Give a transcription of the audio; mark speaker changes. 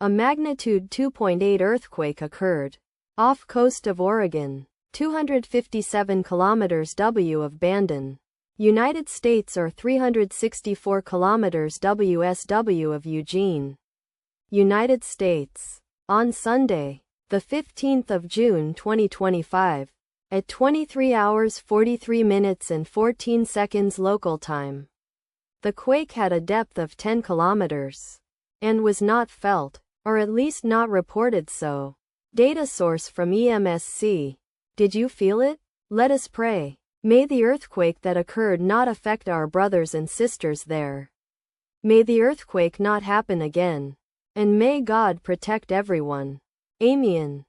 Speaker 1: A magnitude 2.8 earthquake occurred off coast of Oregon, 257 kilometers W of Bandon, United States, or 364 kilometers WSW of Eugene, United States, on Sunday, the 15th of June 2025, at 23 hours 43 minutes and 14 seconds local time. The quake had a depth of 10 kilometers and was not felt, or at least not reported so. Data source from EMSC. Did you feel it? Let us pray. May the earthquake that occurred not affect our brothers and sisters there. May the earthquake not happen again. And may God protect everyone. Amen.